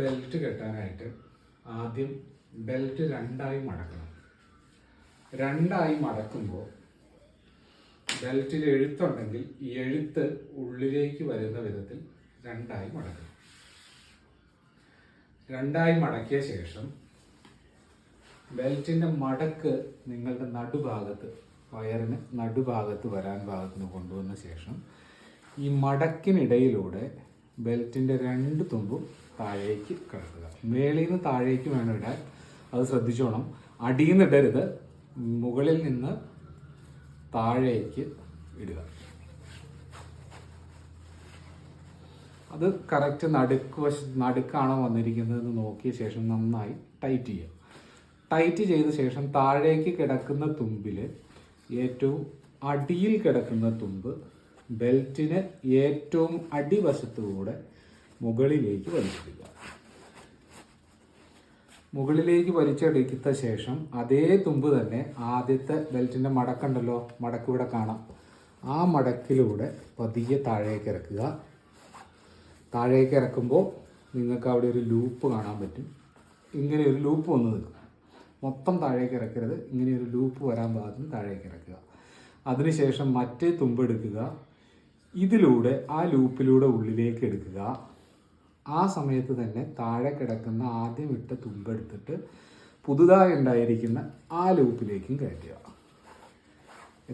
Belt കെട്ടാനായിട്ട് ആദ്യം belt രണ്ടായി മടക്കണം. രണ്ടായി മടക്കുമ്പോൾ ബെൽറ്റിൽ എഴുത്തുണ്ടെങ്കിൽ ഈ എഴുത്ത് ഉള്ളിലേക്ക് വരുന്ന വിധത്തിൽ രണ്ടായി മടക്കണം. രണ്ടായി മടക്കിയ ശേഷം ബെൽറ്റിൻ്റെ മടക്ക് നിങ്ങളുടെ നടുഭാഗത്ത്, വയറിന് നടുഭാഗത്ത് വരാൻ ഭാഗത്തിന് കൊണ്ടുവന്ന ശേഷം ഈ മടക്കിനിടയിലൂടെ ബെൽറ്റിൻ്റെ രണ്ട് തുമ്പും താഴേക്ക് കിടക്കുക. മേളിൽ നിന്ന് താഴേക്ക് വേണം ഇടാൻ, അത് ശ്രദ്ധിച്ചോണം. അടിയിൽ നിന്ന് ഇടരുത്, മുകളിൽ നിന്ന് താഴേക്ക് ഇടുക. അത് കറക്റ്റ് നടുക്കാണോ വന്നിരിക്കുന്നതെന്ന് നോക്കിയ ശേഷം നന്നായി ടൈറ്റ് ചെയ്യുക. ടൈറ്റ് ചെയ്ത ശേഷം താഴേക്ക് കിടക്കുന്ന തുമ്പിൽ ഏറ്റവും അടിയിൽ കിടക്കുന്ന തുമ്പ് ബെൽറ്റിന് ഏറ്റവും അടിവശത്തുകൂടെ മുകളിലേക്ക് വലിച്ചെടുക്കുക. മുകളിലേക്ക് വലിച്ചെടുത്ത ശേഷം അതേ തുമ്പ് തന്നെ ആദ്യത്തെ ബെൽറ്റിൻ്റെ മടക്കുണ്ടല്ലോ, മടക്ക് ഇവിടെ കാണാം, ആ മടക്കിലൂടെ പതിയെ താഴേക്ക് ഇറക്കുക. താഴേക്ക് ഇറക്കുമ്പോൾ നിങ്ങൾക്ക് അവിടെ ഒരു ലൂപ്പ് കാണാൻ പറ്റും. ഇങ്ങനെ ഒരു ലൂപ്പ് വന്ന് നിൽക്കും. മൊത്തം താഴേക്ക് ഇറക്കരുത്, ഇങ്ങനെ ഒരു ലൂപ്പ് വരാൻ പാകത്തിന് താഴേക്ക് ഇറക്കുക. അതിനുശേഷം മറ്റേ തുമ്പ് എടുക്കുക, ഇതിലൂടെ ആ ലൂപ്പിലൂടെ ഉള്ളിലേക്ക് എടുക്കുക. ആ സമയത്ത് തന്നെ താഴെ കിടക്കുന്ന ആദ്യം ഇട്ട തുമ്പെടുത്തിട്ട് പുതുതായി ഉണ്ടായിരിക്കുന്ന ആ ലൂപ്പിലേക്കും കയറ്റുക.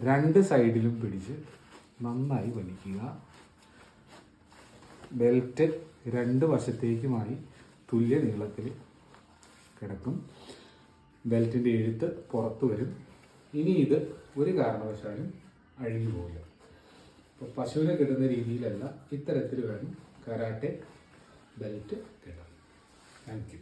രണ്ട് സൈഡിലും പിടിച്ച് നന്നായി വലിക്കുക. ബെൽറ്റ് രണ്ട് വശത്തേക്കുമായി തുല്യ നീളത്തിൽ കിടക്കും. ബെൽറ്റിൻ്റെ എഴുത്ത് പുറത്തു വരും. ഇനി ഇത് ഒരു കാരണവശാലും അഴിഞ്ഞു പോകില്ല. അപ്പോൾ പശുവിനെ കിട്ടുന്ന രീതിയിലല്ല, ഇത്തരത്തിൽ വേണം കരാട്ടെ ബെൽറ്റ് കിട്ടാൻ. Thank you.